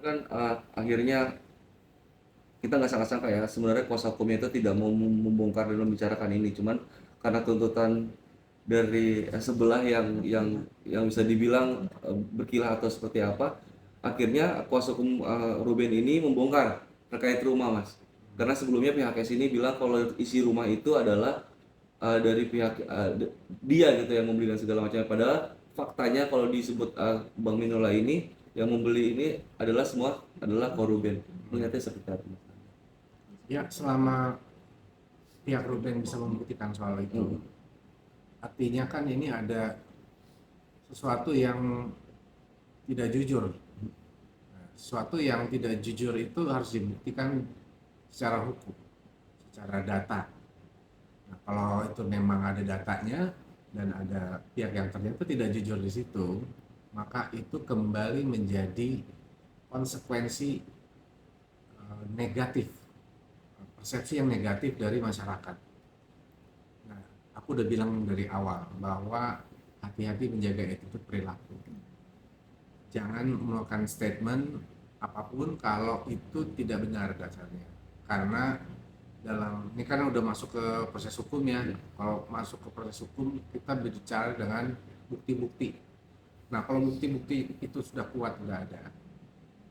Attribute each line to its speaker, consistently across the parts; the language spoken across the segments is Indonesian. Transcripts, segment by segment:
Speaker 1: kan akhirnya kita nggak sangka-sangka ya sebenarnya kuasa hukumnya itu tidak mau membongkar dan membicarakan ini, cuman karena tuntutan dari sebelah yang bisa dibilang berkilah atau seperti apa, akhirnya kuasa hukum Ruben ini membongkar terkait rumah, Mas. Karena sebelumnya pihak S ini bilang kalau isi rumah itu adalah dari pihak dia gitu yang membeli dan segala macamnya. Padahal faktanya kalau disebut Bang Minola ini yang membeli ini adalah semua adalah Koruben. Melihatnya seperti apa?
Speaker 2: Ya, selama pihak Ruben bisa membuktikan soal itu, artinya kan ini ada sesuatu yang tidak jujur. Nah, sesuatu yang tidak jujur itu harus dibuktikan secara hukum, secara data. Nah, kalau itu memang ada datanya dan ada pihak yang ternyata tidak jujur di situ, maka itu kembali menjadi konsekuensi negatif, persepsi yang negatif dari masyarakat. Nah, aku udah bilang dari awal bahwa hati-hati menjaga attitude perilaku. Jangan melakukan statement apapun kalau itu tidak benar dasarnya. Karena ini kan udah masuk ke proses hukum ya. Kalau masuk ke proses hukum kita berbicara dengan bukti-bukti. Nah, kalau bukti-bukti itu sudah kuat, udah ada,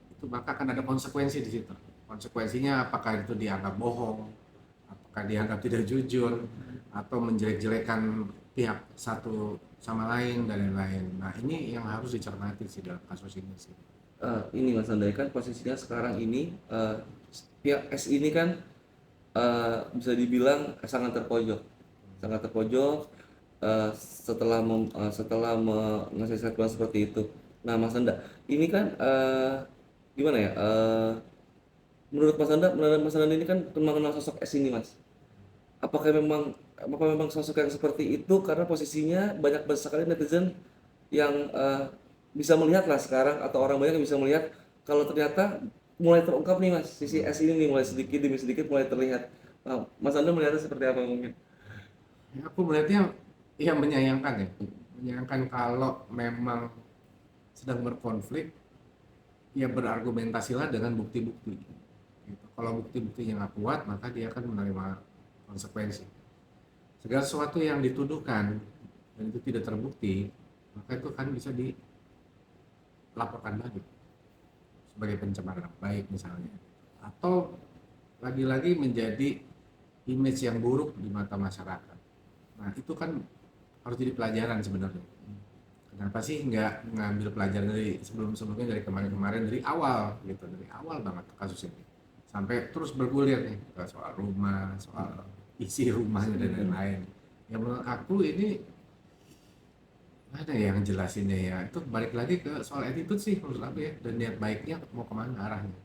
Speaker 2: itu maka akan ada konsekuensi di situ. Konsekuensinya apakah itu dianggap bohong, apakah dianggap tidak jujur, atau menjelek-jelekan pihak satu sama lain dan lain-lain. Nah, ini yang harus dicermati sih dalam kasus ini sih.
Speaker 1: Ini Mas Andai kan posisinya sekarang ini pihak S ini kan bisa dibilang sangat terpojok setelah mengasih statement seperti itu. Nah, Mas Anda, ini kan gimana ya? Menurut Mas Anda ini kan mengenal sosok S ini, Mas. Apakah memang sosok yang seperti itu karena posisinya banyak sekali netizen yang bisa melihat lah sekarang atau orang banyak yang bisa melihat kalau ternyata mulai terungkap nih Mas, sisi S ini nih mulai sedikit demi sedikit mulai terlihat. Mas Anda melihatnya seperti apa mungkin?
Speaker 2: Ya, aku melihatnya ya menyayangkan ya. Menyayangkan kalau memang sedang berkonflik, ya berargumentasilah dengan bukti-bukti. Gitu. Kalau bukti-buktinya nggak kuat, maka dia akan menerima konsekuensi. Segala sesuatu yang dituduhkan dan itu tidak terbukti, maka itu kan bisa dilaporkan balik sebagai pencemaran nama baik misalnya, atau lagi-lagi menjadi image yang buruk di mata masyarakat. Nah, itu kan harus jadi pelajaran sebenarnya. Kenapa sih nggak ngambil pelajaran dari sebelum-sebelumnya, dari kemarin-kemarin, dari awal gitu, dari awal banget kasus ini sampai terus bergulir nih ke soal rumah, soal isi rumahnya dan lain-lain. Yang menurut aku ini ada yang jelasinnya ya, itu balik lagi ke soal attitude sih menurut aku ya, dan niat baiknya mau kemana arahnya.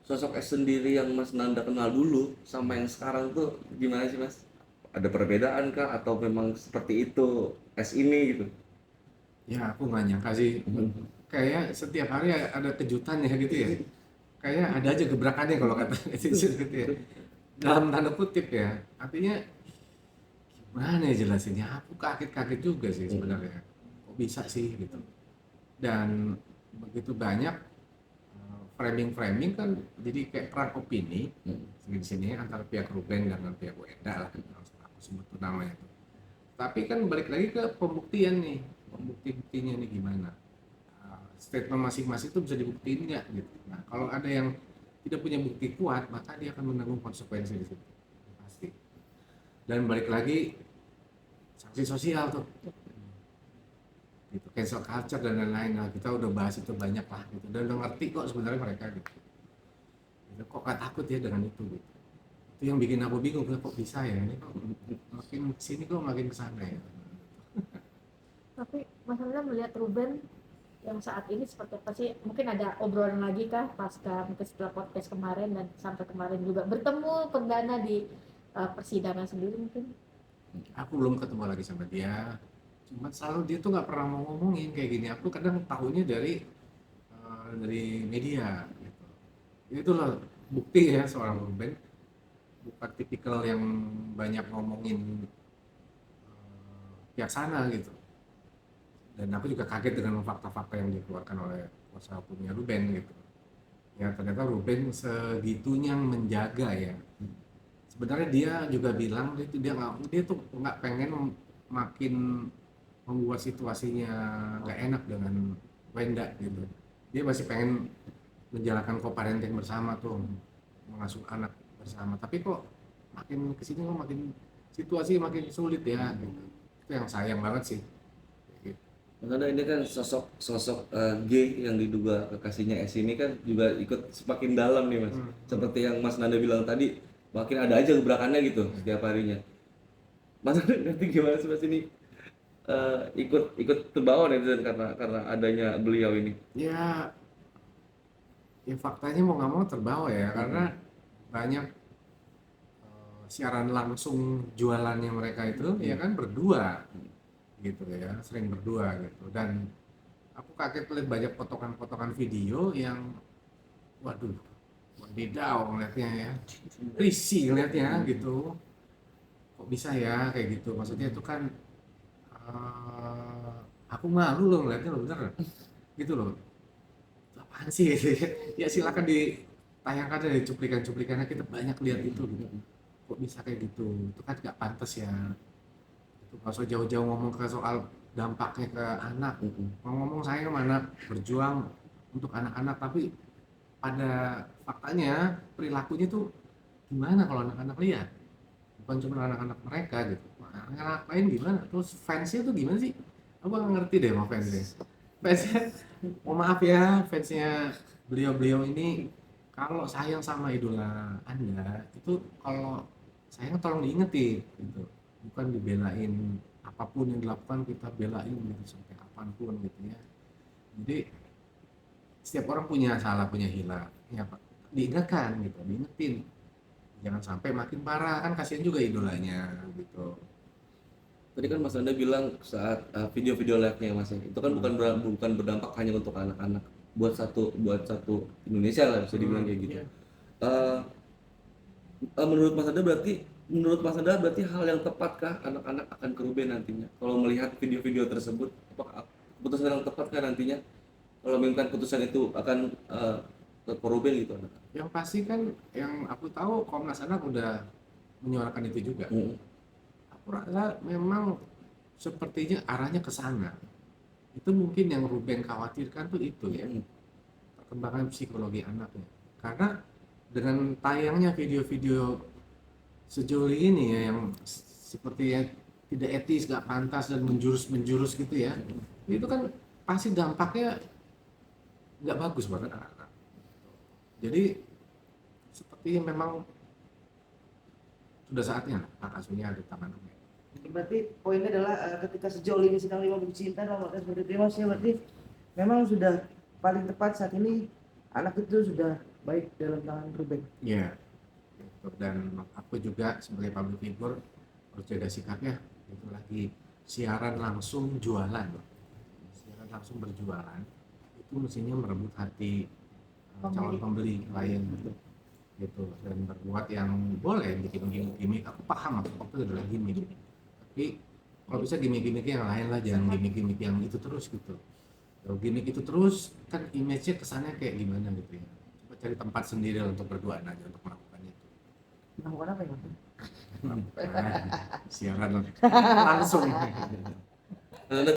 Speaker 1: Sosok S sendiri yang Mas Nanda kenal dulu sama yang sekarang tuh gimana sih Mas? Ada perbedaan kah atau memang seperti itu S ini gitu?
Speaker 2: Ya, aku nggak nyangka sih, kayak setiap hari ada kejutan ya gitu ya, kayak ada aja gebrakannya kalau kata netizen gitu ya, dalam tanda kutip ya, artinya gimana ya jelasinnya, aku kaget-kaget juga sih sebenarnya, kok bisa sih gitu. Dan begitu banyak framing-framing kan jadi kayak perang opini di sini antara pihak Ruben dan pihak Wenda lah, aku sebut tuh namanya tuh. Tapi kan balik lagi ke pembuktian nih, buktinya nih gimana. Statement masing-masing itu bisa dibuktiin nggak gitu. Nah, kalau ada yang tidak punya bukti kuat, maka dia akan menanggung konsekuensi di situ pasti. Dan balik lagi sanksi sosial tuh, gitu, cancel culture dan lain-lain. Nah, kita udah bahas itu banyak lah gitu, dan udah ngerti kok sebenarnya mereka gitu. Kok gak takut ya dengan itu gitu. Itu yang bikin aku bingung, kok bisa ya ini, kok makin sini kok makin kesana ya.
Speaker 3: Tapi Mas Hamzah melihat Ruben yang saat ini seperti apa sih? Mungkin ada obrolan lagi kah pasca mungkin setelah podcast kemarin dan sampai kemarin juga bertemu perdana di persidangan sendiri mungkin?
Speaker 2: Aku belum ketemu lagi sama dia, cuma selalu dia tuh nggak pernah mau ngomongin kayak gini. Aku kadang tahunya dari media gitu. Itulah bukti ya, seorang Ruben bukan tipikal yang banyak ngomongin pihak sana gitu. Dan aku juga kaget dengan fakta-fakta yang dikeluarkan oleh kuasa hukumnya Ruben gitu. Ya ternyata Ruben segitunya menjaga ya. Sebenarnya dia juga bilang dia tuh nggak pengen makin membuat situasinya nggak enak dengan Wenda gitu. Dia masih pengen menjalankan co-parenting bersama tuh, mengasuh anak bersama. Tapi kok makin kesini kok makin situasi makin sulit ya gitu. Itu yang sayang banget sih. Gitu.
Speaker 1: Karena ini kan sosok G yang diduga kekasihnya S ini kan juga ikut semakin dalam nih Mas. Seperti yang Mas Nanda bilang tadi, makin ada aja gebrakannya gitu setiap harinya. Mas Nanda nanti gimana sih Mas ini ikut terbawa netizen karena adanya beliau ini?
Speaker 2: Ya, ya faktanya mau nggak mau terbawa ya karena banyak siaran langsung jualannya mereka itu ya kan berdua gitu ya, sering berdua gitu. Dan aku kaget lihat banyak potongan-potongan video yang waduh, wadidaw ngeliatnya ya, risih ngeliatnya gitu. Kok bisa ya kayak gitu, maksudnya itu kan aku malu loh ngeliatnya loh, bener gitu loh. Apaan sih gitu ya. Ya silakan ditayangkan dari cuplikan-cuplikannya, kita banyak lihat itu gitu. Kok bisa kayak gitu, itu kan nggak pantas ya. Itu nggak usah jauh-jauh ngomong ke soal dampaknya ke anak. Ngomong saya mana berjuang untuk anak-anak, tapi pada faktanya perilakunya tuh gimana kalau anak-anak lihat, bukan cuma anak-anak mereka gitu, anak-anak lain gimana, terus fansnya tuh gimana sih. Aku nggak ngerti deh sama fansnya. Oh maaf ya fansnya beliau-beliau ini, kalau sayang sama idola Anda itu, kalau sayang tolong diingetin gitu, bukan dibelain. Apapun yang dilakukan kita belain gitu sampai kapanpun gitu ya. Jadi setiap orang punya salah, punya hilaf ya Pak, diingatkan gitu, diingetin jangan sampai makin parah, kan kasihan juga idolanya gitu.
Speaker 1: Tadi kan Mas Nanda bilang saat video-video live-nya Mas, itu kan bukan berdampak hanya untuk anak-anak, buat satu Indonesia lah bisa dibilang kayak gitu.
Speaker 2: Iya.
Speaker 1: Eh, menurut Mas Nanda berarti hal yang tepatkah anak-anak akan ke Ruben nantinya? Kalau melihat video-video tersebut, apakah keputusan yang tepatkah nantinya? Kalau menginginkan putusan itu akan ke Ruben gitu anak.
Speaker 2: Yang pasti kan yang aku tahu Komnas Anak udah menyuarakan itu juga. Aku rasa memang sepertinya arahnya ke sana. Itu mungkin yang Ruben khawatirkan tuh itu ya, perkembangan psikologi anaknya. Karena dengan tayangnya video-video sejauh ini ya yang sepertinya tidak etis, gak pantas dan menjurus gitu ya, itu kan pasti dampaknya nggak bagus buat anak-anak. Jadi sepertinya memang sudah saatnya hak asuhnya ada di tangan Ruben.
Speaker 4: Berarti poinnya adalah ketika sejauh ini sedang 5 bukti cinta dalam podcast seperti itu Mas ya, berarti memang sudah paling tepat saat ini anak itu sudah baik dalam tangan Ruben.
Speaker 2: Iya, gitu. Dan aku juga sebagai public figure harus jaga sikapnya. Itu lagi siaran langsung jualan, siaran langsung berjualan, itu mestinya merebut hati calon pembeli klien gitu, dan berbuat yang boleh bikin gimmick. Aku paham aku itu adalah gimmick, tapi kalau bisa gimmick-gimmick yang lain lah, jangan gimmick-gimmick yang itu terus gitu. Kalau gimmick itu terus kan image-nya kesannya kayak gimana gitu ya. Coba cari tempat sendiri untuk berduaan aja untuk melakukan itu.
Speaker 4: Melakukan apa ya Mas?
Speaker 2: Siaran langsung.
Speaker 1: Nah,